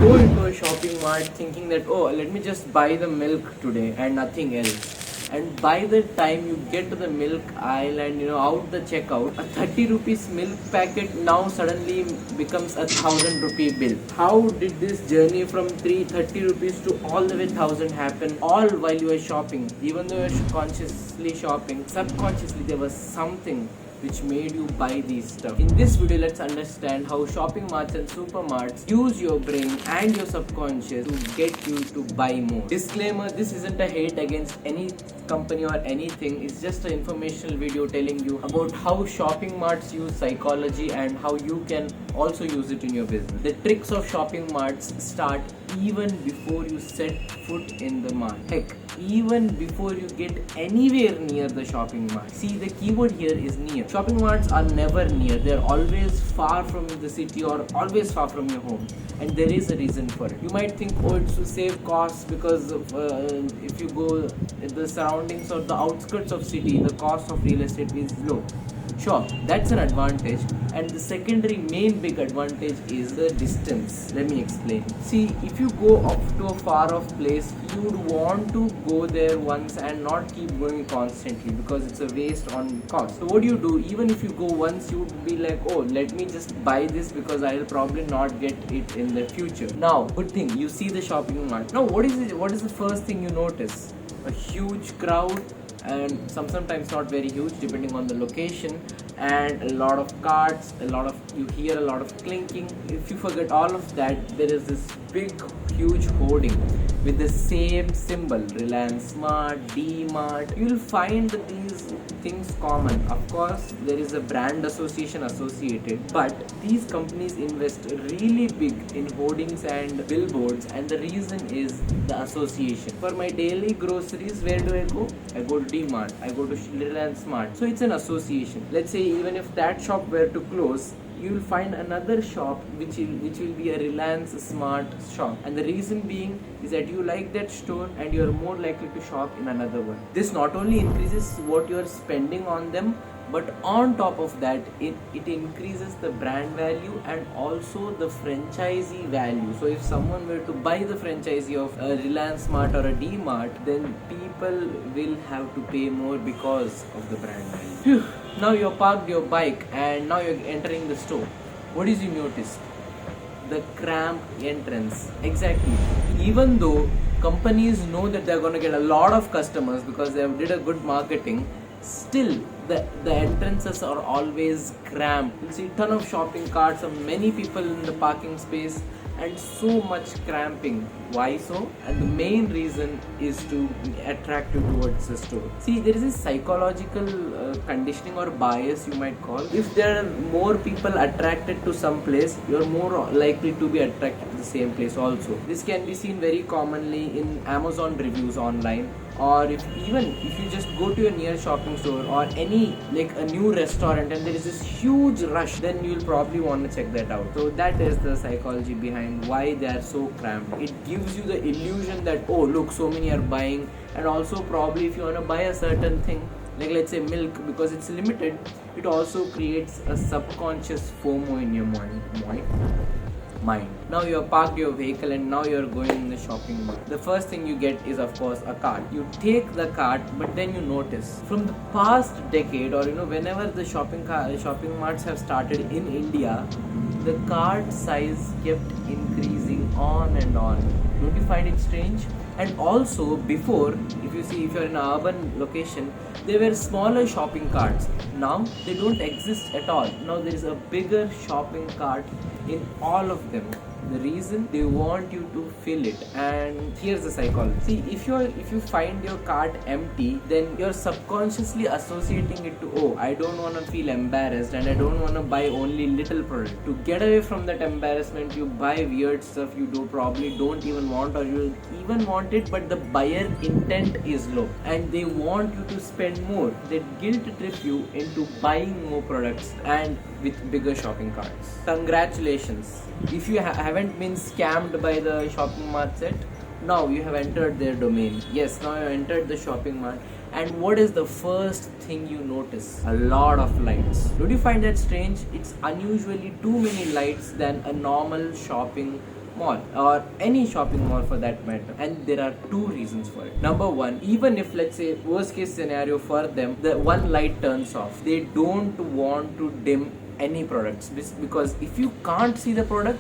go into a shopping mart thinking that, oh, let me just buy the milk today and nothing else. And by the time you get to the milk aisle and out the checkout, a 30 rupees milk packet now suddenly becomes a 1,000 rupee bill. How did this journey from 330 rupees to all the way 1,000 happen, all while you were shopping? Even though you were consciously shopping, subconsciously there was something which made you buy these stuff. In this video, let's understand how shopping marts and supermarts use your brain and your subconscious to get you to buy more. Disclaimer, this isn't a hate against any company or anything. It's just an informational video telling you about how shopping marts use psychology and how you can also use it in your business. The tricks of shopping marts start even before you set foot in the mart. Heck, even before you get anywhere near the shopping mart. See, the keyword here is near. Shopping marts are never near. They're always far from the city or always far from your home. And there is a reason for it. You might think, oh, it's to save costs because if you go in the surroundings or the outskirts of city, the cost of real estate is low. Sure, that's an advantage, and the secondary main big advantage is the distance. Let me explain. See, if you go up to a far off place, you would want to go there once and not keep going constantly because it's a waste on cost. So what do you do? Even if you go once, you would be like, oh, let me just buy this because I'll probably not get it in the future. Now, good thing, you see the shopping mart. Now, what is it? What is the first thing you notice? A huge crowd, and sometimes not very huge depending on the location, and a lot of carts, you hear a lot of clinking. If you forget all of that, there is this big huge hoarding with the same symbol, Reliance Smart, D-Mart. You will find these things common. Of course, there is a brand association associated, but these companies invest really big in hoardings and billboards, and the reason is the association. For my daily groceries, where do I go? I go to D-Mart, I go to Reliance Smart. So it's an association. Let's say even if that shop were to close, you will find another shop which will be a Reliance Smart shop, and the reason being is that you like that store and you are more likely to shop in another one. This not only increases what you are spending on them, but on top of that, it increases the brand value and also the franchisee value. So if someone were to buy the franchisee of a Reliance Smart or a D-Mart, then people will have to pay more because of the brand value. Phew. Now you're parked your bike and now you're entering the store. What did you notice? The cramped entrance. Exactly. Even though companies know that they're going to get a lot of customers because they did a good marketing, still the entrances are always cramped. You see a ton of shopping carts and many people in the parking space and so much cramping. Why so? And the main reason is to attract you towards the store. See, there is a psychological conditioning or bias, you might call. If there are more people attracted to some place, you're more likely to be attracted to the same place also. This can be seen very commonly in Amazon reviews online, or if you just go to a near shopping store or any like a new restaurant and there is this huge rush, then you'll probably want to check that out. So that is the psychology behind why they are so cramped. It gives you the illusion that, oh look, so many are buying, and also probably if you want to buy a certain thing, like let's say milk, because it's limited, it also creates a subconscious FOMO in your mind. Now you have parked your vehicle and now you are going in the shopping mall. The first thing you get is of course a cart. You take the cart, but then you notice from the past decade, or whenever the shopping marts have started in India, the cart size kept increasing on and on. Don't you find it strange? And also before, if you're in an urban location, there were smaller shopping carts. Now they don't exist at all. Now there is a bigger shopping cart in all of them. The reason, they want you to fill it. And here's the psychology. See, if you find your cart empty, then you're subconsciously associating it to, oh, I don't want to feel embarrassed and I don't want to buy only little product. To get away from that embarrassment, you buy weird stuff you probably don't even want, or you even want it, but the buyer intent is low and they want you to spend more. They guilt trip you into buying more products and with bigger shopping carts. Congratulations. If you haven't been scammed by the shopping mart yet, now you have entered their domain. Yes, now you have entered the shopping mart. And what is the first thing you notice? A lot of lights. Don't you find that strange? It's unusually too many lights than a normal shopping mall or any shopping mall for that matter, and there are two reasons for it. Number one, even if, let's say, worst case scenario for them, the one light turns off, they don't want to dim any products, because if you can't see the product,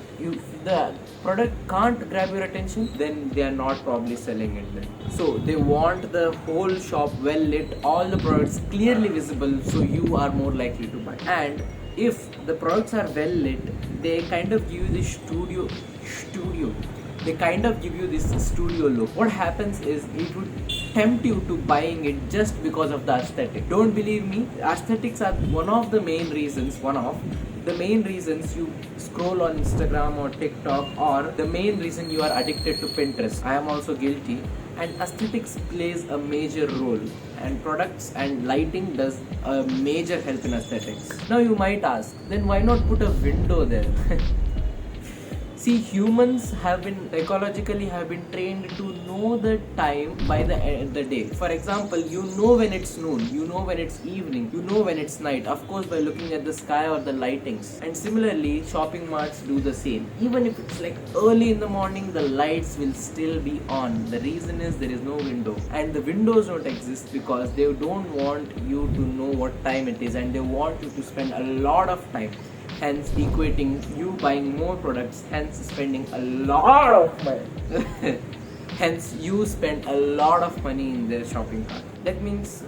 the product can't grab your attention, then they are not probably selling it then. So they want the whole shop well lit, all the products clearly visible, so you are more likely to buy. And if the products are well lit, they kind of give you this studio they kind of give you this studio look. What happens is it would tempt you to buying it just because of the aesthetic. Don't believe me, aesthetics are one of the main reasons you scroll on Instagram or TikTok, or the main reason you are addicted to Pinterest. I am also guilty. And aesthetics plays a major role, and products and lighting does a major help in aesthetics. Now you might ask, then why not put a window there? See, humans psychologically have been trained to know the time by the day. For example, you know when it's noon, you know when it's evening, you know when it's night, of course by looking at the sky or the lightings. And similarly, shopping marts do the same. Even if it's like early in the morning, the lights will still be on. The reason is there is no window. And the windows don't exist because they don't want you to know what time it is, and they want you to spend a lot of time, hence equating you buying more products, hence spending a lot of money. Hence you spend a lot of money in their shopping cart. That means,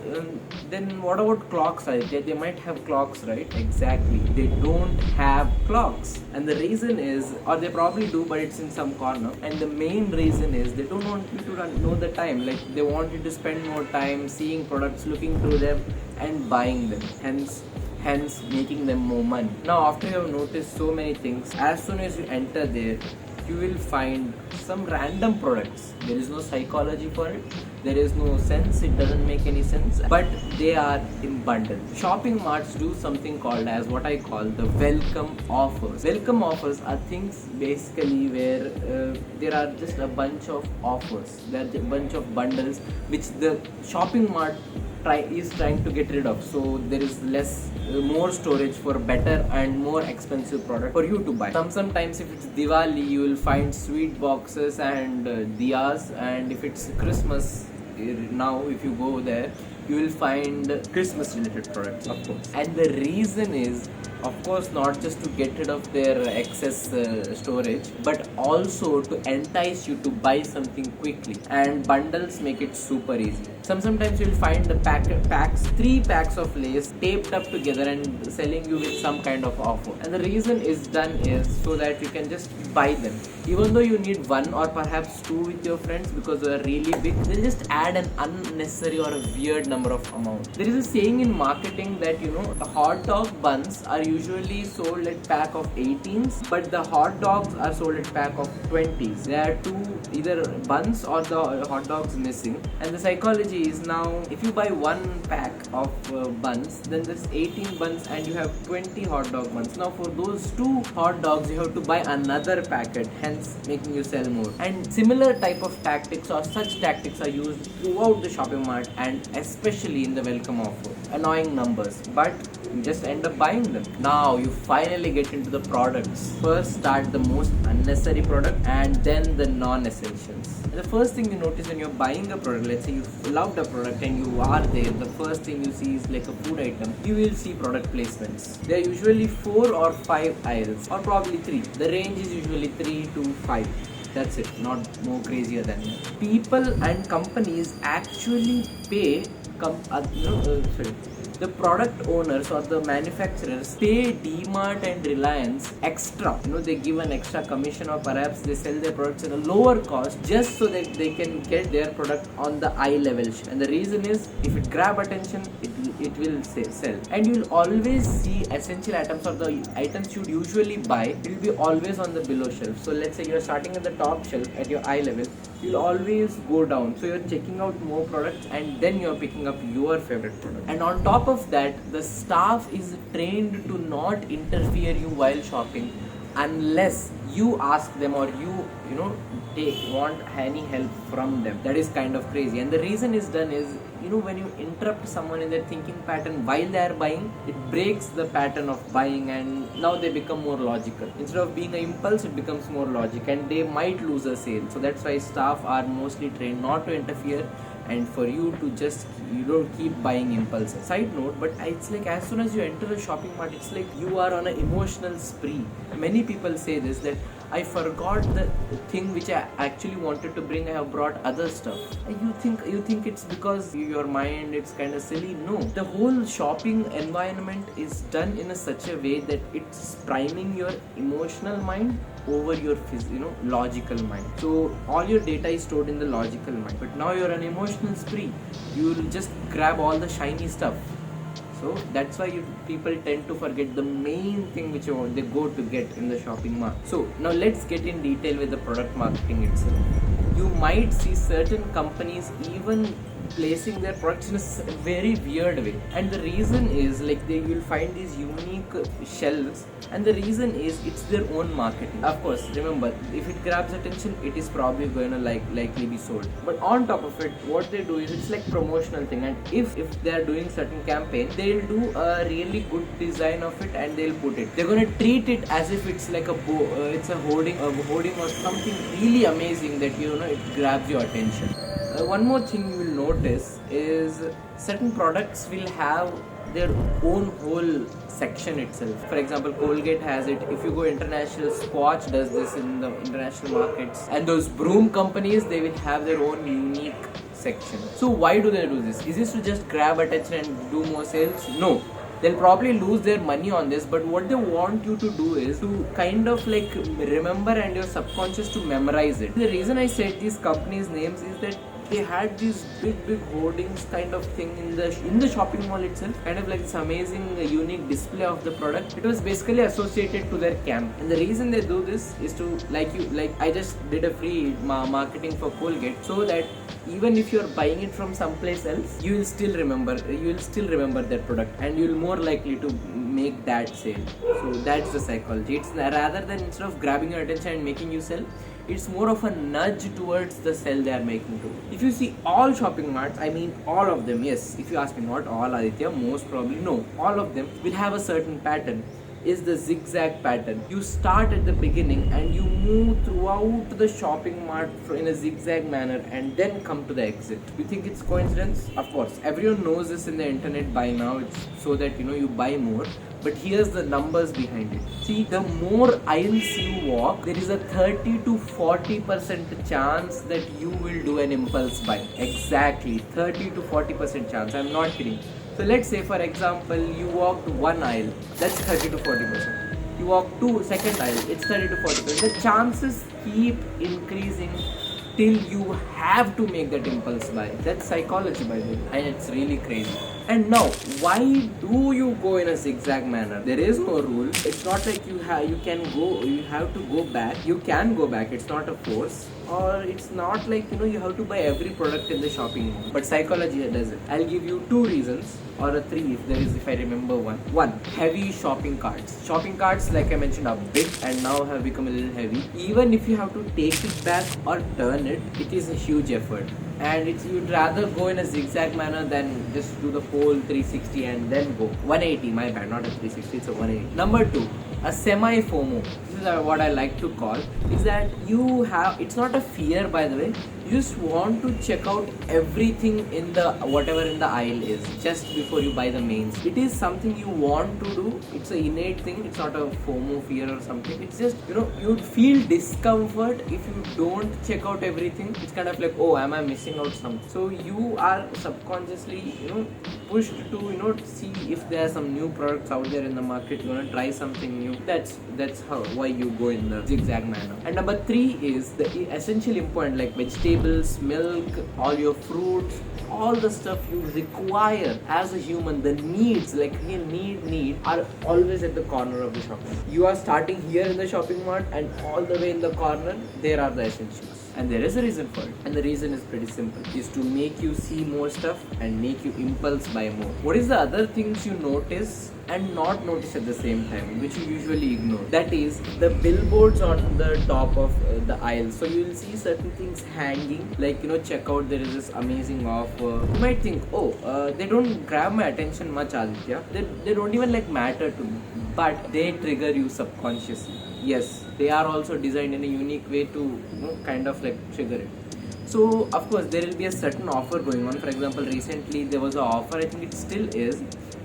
then what about clocks? They might have clocks, right? Exactly. They don't have clocks. And the reason is, or they probably do, but it's in some corner. And the main reason is they don't want you to know the time. Like, they want you to spend more time seeing products, looking through them and buying them. Hence making them more money. Now, after you have noticed so many things, as soon as you enter there, you will find some random products. There is no psychology for it, there is no sense, it doesn't make any sense, but they are in bundles. Shopping marts do something called as what I call the welcome offers. Welcome offers are things basically where there are just a bunch of offers, there are a bunch of bundles which the shopping mart is trying to get rid of, so there is more storage for better and more expensive product for you to buy. Sometimes if it's Diwali, you will find sweet boxes and diyas, and if it's Christmas, now if you go there, you will find Christmas related products, of course. And the reason is, of course, not just to get rid of their excess storage, but also to entice you to buy something quickly. And bundles make it super easy. Sometimes you'll find the three packs of Lays taped up together and selling you with some kind of offer. And the reason is done is so that you can just buy them. Even though you need one or perhaps two with your friends because they are really big, they'll just add an unnecessary or a weird number of amount. There is a saying in marketing that, the hot dog buns are usually sold at pack of 18s, but the hot dogs are sold at pack of 20s. There are two, either buns or the hot dogs missing. And the psychology is, now if you buy one pack of buns, then there's 18 buns and you have 20 hot dog buns. Now for those two hot dogs, you have to buy another packet, hence making you sell more. And similar type of tactics or such tactics are used throughout the shopping mart, and especially in the welcome offer. Annoying numbers, but you just end up buying them. Now you finally get into the products. First start the most unnecessary product and then the non-essentials. The first thing you notice when you're buying a product, let's say you loved a product and you are there, the first thing you see is like a food item. You will see product placements. There are usually 4 or 5 aisles, or probably 3. The range is usually 3 to 5. That's it, not more crazier than that. People and companies actually pay the product owners or the manufacturers pay D-Mart and Reliance extra. They give an extra commission, or perhaps they sell their products at a lower cost just so that they can get their product on the eye level. And the reason is, if it grab attention, it will sell. And you will always see essential items, or the items you'd usually buy, it will be always on the below shelf. So let's say you're starting at the top shelf at your eye level, you'll always go down. So you're checking out more products and then you're picking up your favorite product. And on top of that, the staff is trained to not interfere you while shopping unless you ask them, or you know want any help from them. That is kind of crazy. And the reason is done is, when you interrupt someone in their thinking pattern while they are buying, it breaks the pattern of buying, and now they become more logical. Instead of being an impulse, it becomes more logic, and they might lose a sale. So that's why staff are mostly trained not to interfere, and for you to just keep buying impulses. Side note, but it's like as soon as you enter a shopping mart, it's like you are on an emotional spree. Many people say this, that I forgot the thing which I actually wanted to bring, I have brought other stuff. And you think it's because your mind, it's kind of silly. No, the whole shopping environment is done in such a way that it's priming your emotional mind over your logical mind. So all your data is stored in the logical mind, but now you're an emotional spree. You will just grab all the shiny stuff. So that's why people tend to forget the main thing which they go to get in the shopping mart. So now let's get in detail with the product marketing itself. You might see certain companies even placing their products in a very weird way, and the reason is you will find these unique shelves, and the reason is it's their own marketing. Of course, remember, if it grabs attention, it is probably going to likely be sold. But on top of it, what they do is it's like promotional thing, and if they are doing certain campaign, they'll do a really good design of it and they'll put it. They're going to treat it as if it's like it's a hoarding or something really amazing that it grabs your attention. One more thing you will notice is certain products will have their own whole section itself. For example, Colgate has it. If you go international, Swatch does this in the international markets. And those broom companies, they will have their own unique section. So why do they do this? Is this to just grab attention and do more sales? No. They'll probably lose their money on this, but what they want you to do is to kind of remember, and your subconscious to memorize it. The reason I said these companies' names is that they had these big hoardings kind of thing in the shopping mall itself, kind of like this amazing unique display of the product. It was basically associated to their camp, and the reason they do this is to I just did a free marketing for Colgate, so that even if you're buying it from someplace else, you will still remember that product, and you'll more likely to make that sale. So that's the psychology. It's rather than instead of grabbing your attention and making you sell, it's more of a nudge towards the sell they are making to. If you see all shopping marts, I mean all of them, yes, if you ask me, not all, Aditya, most probably, no, all of them will have a certain pattern. Is the zigzag pattern. You start at the beginning and you move throughout the shopping mart in a zigzag manner and then come to the exit. You think it's coincidence? Of course, everyone knows this in the internet by now. It's so that you buy more. But here's the numbers behind it. See, the more aisles you walk, there is a 30 to 40% chance that you will do an impulse buy. Exactly, 30 to 40% chance. I'm not kidding. So let's say, for example, you walked one aisle, that's 30 to 40%. You walk second aisle, it's 30 to 40%. The chances keep increasing till you have to make that impulse buy. That's psychology, by the way, and it's really crazy. And now, why do you go in a zigzag manner? There is no rule. It's not like you have to go back. You can go back. It's not a force. Or it's not like you have to buy every product in the shopping mall. But psychology does it. I'll give you 2 reasons, or 3 if I remember one. 1, heavy shopping carts. Shopping carts, like I mentioned, are big and now have become a little heavy. Even if you have to take it back or turn it, it is a huge effort. And you'd rather go in a zigzag manner than just do the whole 360 and then go 180. My bad, not a 360, it's a 180. Number 2, a semi FOMO. This is what I like to call. Is that it's not a fear, by the way. You just want to check out everything in whatever in the aisle is just before you buy the mains. It is something you want to do. It's an innate thing. It's not a FOMO fear or something. It's just you'd feel discomfort if you don't check out everything. It's kind of like, oh, am I missing out something? So you are subconsciously pushed to see if there are some new products out there in the market. You want to try something new. That's why you go in the zigzag manner. And number 3 is the essentially important, like vegetables, milk, all your fruits, all the stuff you require as a human. The needs, like need are always at the corner of the shopping. You are starting here in the shopping mart, and all the way in the corner there are the essentials. And there is a reason for it. And the reason is pretty simple. Is to make you see more stuff and make you impulse buy more. What is the other things you notice and not notice at the same time, which you usually ignore? That is the billboards on the top of the aisle. So you will see certain things hanging, like checkout. There is this amazing offer. You might think, oh, they don't grab my attention much, Aditya. They don't even matter to me, but they trigger you subconsciously. Yes, they are also designed in a unique way to kind of trigger it. So of course there will be a certain offer going on. For example, recently there was an offer, I think it still is,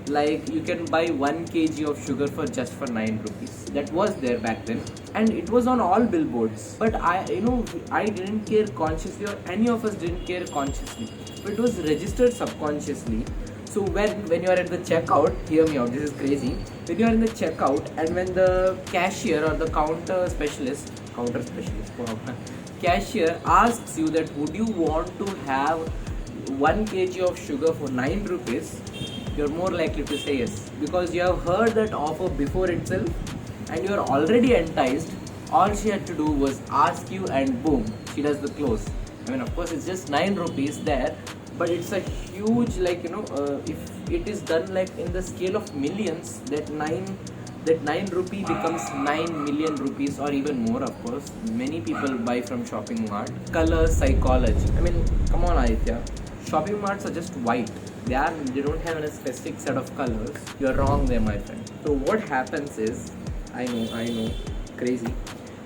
like you can buy 1 kg of sugar for just for 9 rupees. That was there back then, and it was on all billboards. But I didn't care consciously, or any of us didn't care consciously, but it was registered subconsciously. So when you are at the checkout, hear me out, this is crazy. When you are in the checkout and when the cashier or the cashier asks you that would you want to have 1 kg of sugar for 9 rupees, you're more likely to say yes, because you have heard that offer before itself and you're already enticed. All she had to do was ask you and boom, she does the close. I mean, of course it's just 9 rupees there, but it's a huge if it is done in the scale of millions, that 9 rupee becomes 9 million rupees or even more. Of course many people buy from shopping mart. Color psychology, I mean, come on Aditya, shopping marts are just white. They don't have a specific set of colors. You're wrong there, my friend. So what happens is, I know, crazy.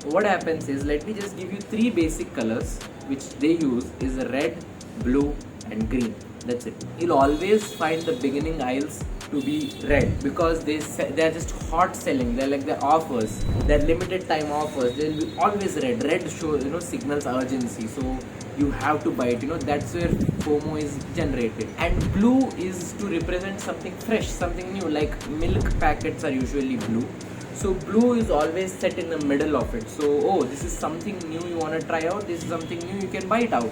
What happens is, let me just give you 3 basic colors which they use is red, blue and green. That's it. You'll always find the beginning aisles to be red because they're just hot selling. They're their offers, they're limited time offers. They'll be always red. Red show signals urgency, so you have to buy it. That's where FOMO is generated. And blue is to represent something fresh, something new. Like milk packets are usually blue, so blue is always set in the middle of it. So this is something new you want to try out, this is something new, you can buy it out,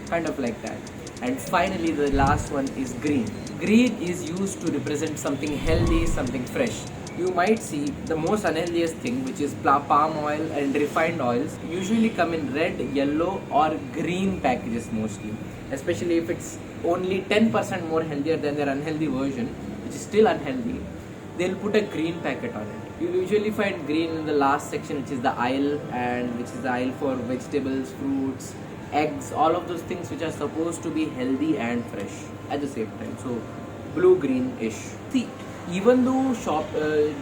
kind of like that. And finally the last one is green. Green is used to represent something healthy, something fresh. You might see the most unhealthiest thing, which is palm oil and refined oils, usually come in red, yellow or green packages mostly, especially if it's only 10% more healthier than their unhealthy version, which is still unhealthy. They'll put a green packet on it. You'll usually find green in the last section, which is the aisle, and which is the aisle for vegetables, fruits, eggs, all of those things which are supposed to be healthy and fresh at the same time. So blue, greenish. See, even though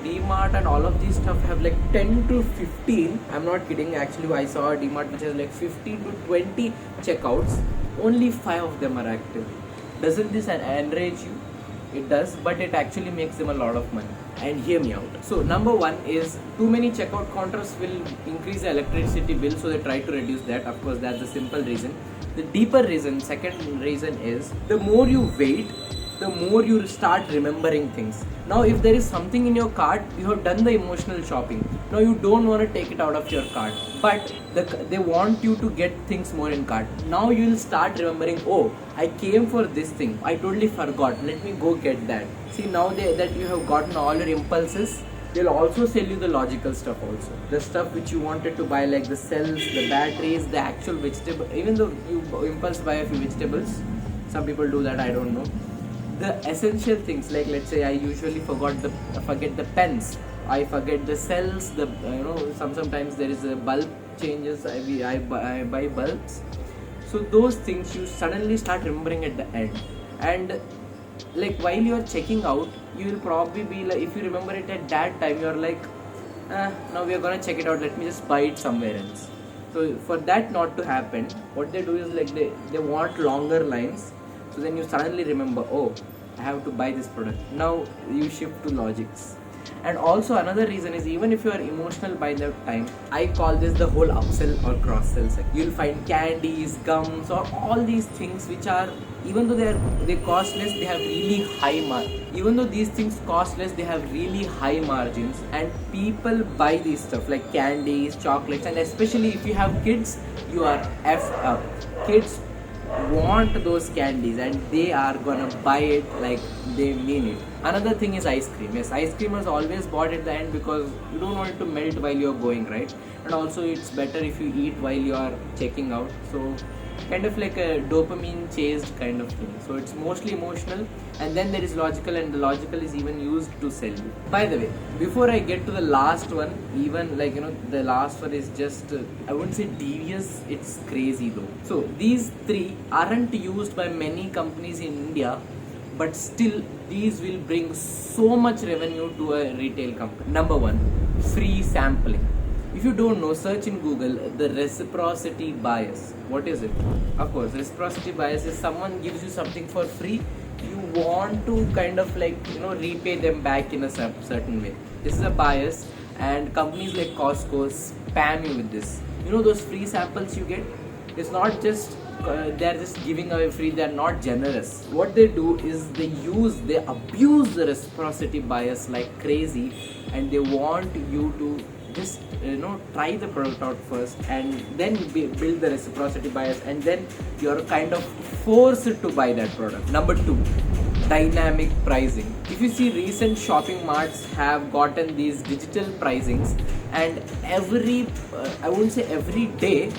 D-Mart and all of these stuff have 10 to 15, I'm not kidding, actually I saw a D-Mart which has 15 to 20 checkouts, only 5 of them are active. Doesn't this enrage you? It does, but it actually makes them a lot of money. And hear me out. So number 1 is, too many checkout counters will increase the electricity bill, so they try to reduce that. Of course that's the simple reason. The deeper reason, second reason is, the more you wait, the more you start remembering things. Now if there is something in your cart, you have done the emotional shopping. Now you don't want to take it out of your cart, but they want you to get things more in cart. Now you will start remembering, oh, I came for this thing, I totally forgot, let me go get that. See, now that you have gotten all your impulses, they'll also sell you the logical stuff also. The stuff which you wanted to buy, like the cells, the batteries, the actual vegetable. Even though you impulse buy a few vegetables, some people do that, I don't know. The essential things, like let's say I usually forget the pens, I forget the cells, sometimes there is a bulb changes, I buy bulbs. So those things you suddenly start remembering at the end, and while you are checking out, you will probably be if you remember it at that time, you are now we are gonna check it out, let me just buy it somewhere else. So for that not to happen, what they do is they want longer lines. So then you suddenly remember, oh, I have to buy this product. Now you shift to logics. And also another reason is, even if you are emotional by that time, I call this the whole upsell or cross sell section. You'll find candies, gums, or all these things which are, even though they cost less, they have really high even though these things cost less, they have really high margins, and people buy these stuff like candies, chocolates, and especially if you have kids, you are effed up. Kids want those candies and they are gonna buy it like they mean it. Another thing is ice cream. Yes, ice cream is always bought at the end because you don't want it to melt while you're going, right? And also it's better if you eat while you are checking out. So kind of like a dopamine chased kind of thing. So it's mostly emotional, and then there is logical, and the logical is even used to sell you. By the way, before I get to the last one, even like the last one is just I wouldn't say devious, it's crazy though. So these three aren't used by many companies in India, but still these will bring so much revenue to a retail company. Number one, free sampling. If you don't know, search in Google the reciprocity bias. What is it? Of course, reciprocity bias is someone gives you something for free, you want to kind of like repay them back in a certain way. This is a bias, and companies like Costco spam you with this. Those free samples you get, it's not just they're just giving away free, they're not generous. What they do is they abuse the reciprocity bias like crazy, and they want you to just try the product out first and then build the reciprocity bias, and then you're kind of forced to buy that product. Number two, dynamic pricing. If you see, recent shopping marts have gotten these digital pricings, and I wouldn't say every day,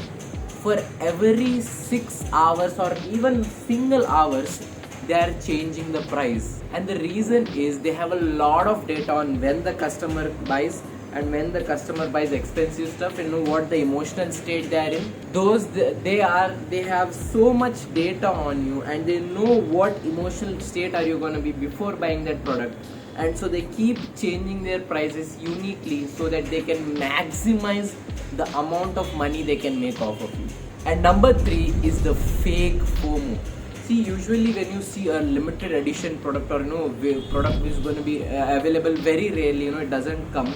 for every 6 hours or even single hours, they are changing the price. And the reason is they have a lot of data on when the customer buys, and when the customer buys expensive stuff, what the emotional state they are in. They have so much data on you, and they know what emotional state are you going to be before buying that product, and so they keep changing their prices uniquely so that they can maximize the amount of money they can make off of you. And number three is the fake FOMO. See, usually when you see a limited edition product, or product which is going to be available very rarely, it doesn't come,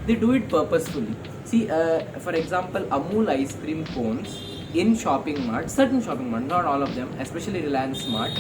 they do it purposefully. See, for example, Amul ice cream cones in shopping mart, certain shopping mart, not all of them, especially Reliance Smart,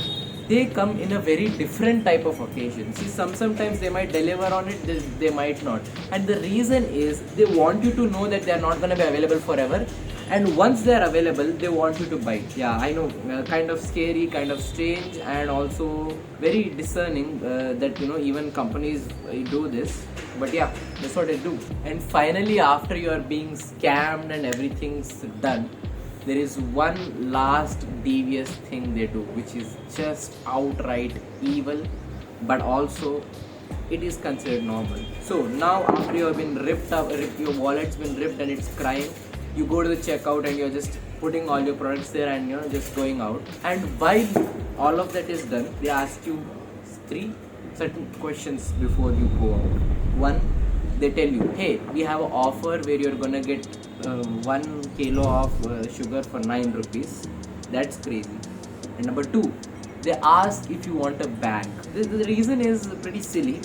they come in a very different type of occasion. See, sometimes they might deliver on it, they might not. And the reason is they want you to know that they are not going to be available forever. And once they are available, they want you to buy. Yeah, I know, kind of scary, kind of strange, and also very discerning that even companies do this. But yeah, that's what they do. And finally, after you are being scammed and everything's done, there is one last devious thing they do, which is just outright evil, but also it is considered normal. So now, after you have been ripped up, your wallet's been ripped and it's crying, you go to the checkout and you're just putting all your products there and just going out. And while all of that is done, they ask you three certain questions before you go out. One, they tell you, hey, we have an offer where you're gonna get 1 kilo of sugar for 9 rupees. That's crazy. And number two, they ask if you want a bag. The reason is pretty silly,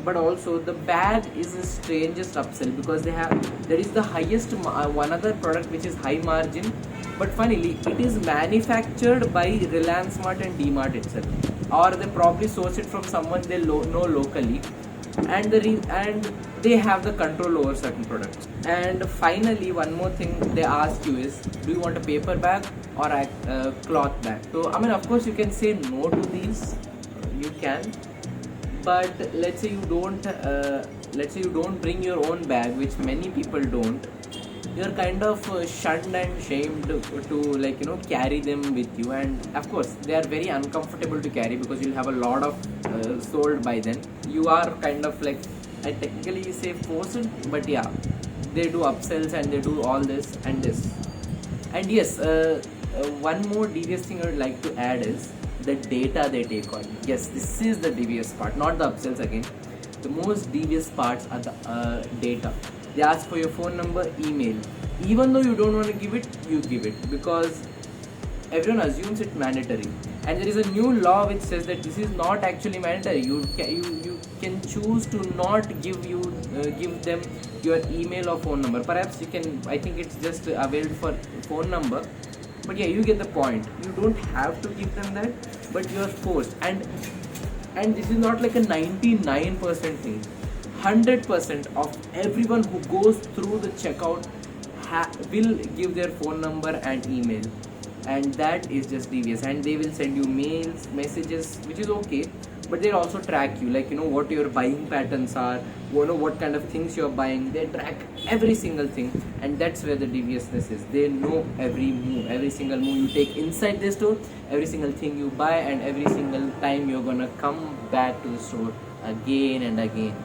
but also the bag is the strangest upsell, because there is the highest one other product which is high margin, but funnily it is manufactured by Reliance Smart and D-Mart itself, or they probably source it from someone they know locally, and they have the control over certain products. And finally, one more thing they ask you is, do you want a paper bag or a cloth bag? So I mean, of course you can say no to these, you can, but let's say you don't bring your own bag, which many people don't. You're kind of shunned and shamed to carry them with you, and of course they are very uncomfortable to carry because you'll have a lot of sold by then. You are kind of like, I technically say forced, but yeah, they do upsells and they do all this and this. And yes, one more devious thing I would like to add is the data they take on you. Yes, this is the devious part, not the upsells again. The most devious parts are the data. They ask for your phone number, email. Even though you don't want to give it, you give it, because everyone assumes it's mandatory. And there is a new law which says that this is not actually mandatory. You can choose to not give them your email or phone number. Perhaps you can, I think it's just available for phone number. But yeah, you get the point. You don't have to give them that, but you are forced. And this is not like a 99% thing. 100% of everyone who goes through the checkout will give their phone number and email. and that is just devious. And they will send you mails, messages, which is okay, but they'll also track you, like what your buying patterns are, what kind of things you're buying. They track every single thing, and that's where the deviousness is. They know every move, every single move you take inside the store, every single thing you buy, and every single time you're gonna come back to the store again and again.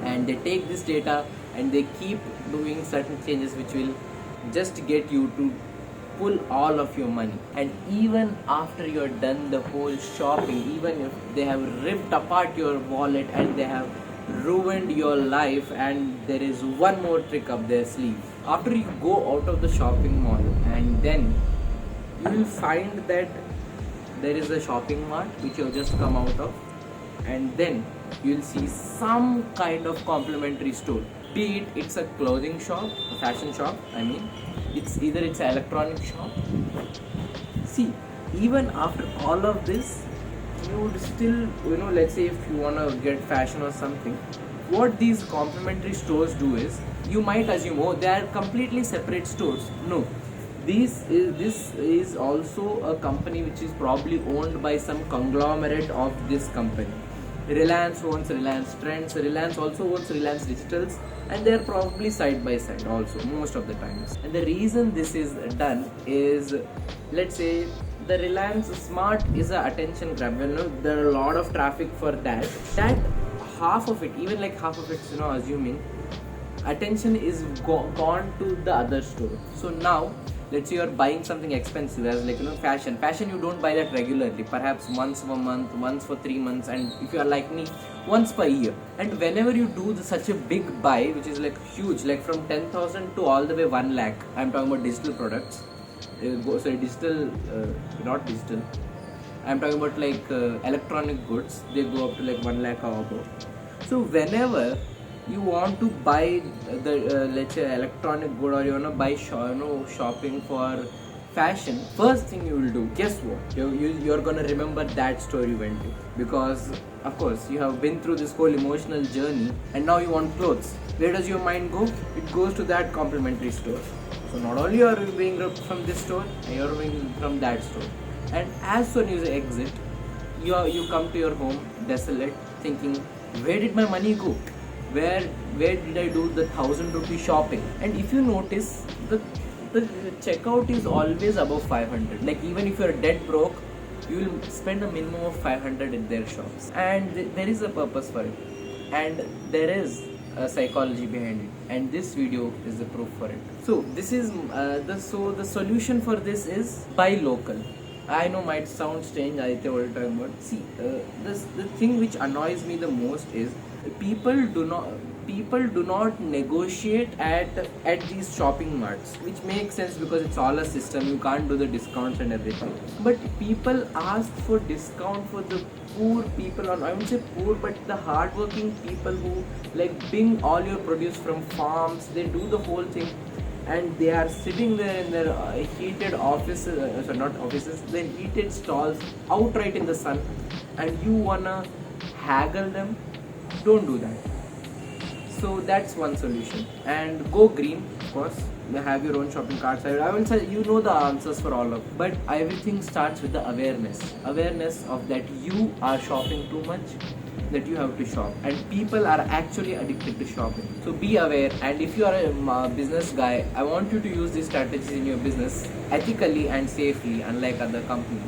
And they take this data and they keep doing certain changes which will just get you to pull all of your money. And even after you're done the whole shopping, even if they have ripped apart your wallet and they have ruined your life, and there is one more trick up their sleeve. After you go out of the shopping mall, and then you will find that there is a shopping mart which you have just come out of, and then you'll see some kind of complimentary store, be it it's a clothing shop, a fashion shop, it's either it's an electronic shop. See, even after all of this, you would still, let's say if you want to get fashion or something, what these complimentary stores do is, you might assume, oh, they are completely separate stores. No, this is also a company which is probably owned by some conglomerate of this company. Reliance owns Reliance Trends, Reliance also owns Reliance Digitals, and they are probably side by side also most of the times. And the reason this is done is, let's say the Reliance Smart is a attention grab. There are a lot of traffic for that half of it, even like half of it's assuming attention is gone to the other store. So now let's say you're buying something expensive, as like fashion you don't buy that regularly, perhaps once a month, once for 3 months, and if you are like me, once per year. And whenever you do such a big buy, which is like huge, like from 10,000 to all the way 1 lakh, I'm talking about digital products, not digital, I'm talking about like electronic goods, they go up to like 1 lakh or above. So whenever you want to buy the let's say electronic good, or you want to buy shopping for fashion, first thing you will do, guess what, you're gonna remember that store you went to, because of course you have been through this whole emotional journey, and now you want clothes. Where does your mind go? It goes to that complimentary store. So not only are you being robbed from this store, you're being from that store. And as soon as you exit, you come to your home desolate, thinking, where did my money go? Where did I do the 1,000 rupee shopping? And if you notice, the checkout is always above 500. Like even if you're dead broke, you will spend a minimum of 500 in their shops. And there is a purpose for it, and there is a psychology behind it, and this video is the proof for it. So this is the solution for this is buy local. I know might sound strange, I tell all the time, but see, the thing which annoys me the most is people do not negotiate at these shopping marts, which makes sense because it's all a system. You can't do the discounts and everything, but people ask for discount for the poor people, or I wouldn't say poor, but the hardworking people who like bring all your produce from farms. They do the whole thing, and they are sitting there in their heated offices, not offices, the heated stalls outright in the sun, and you wanna haggle them. Don't do that. So that's one solution. And go green, of course. You have your own shopping carts. I will say the answers for all of, but everything starts with the awareness of that you are shopping too much, that you have to shop, and people are actually addicted to shopping. So be aware, and if you are a business guy, I want you to use these strategies in your business ethically and safely, unlike other companies.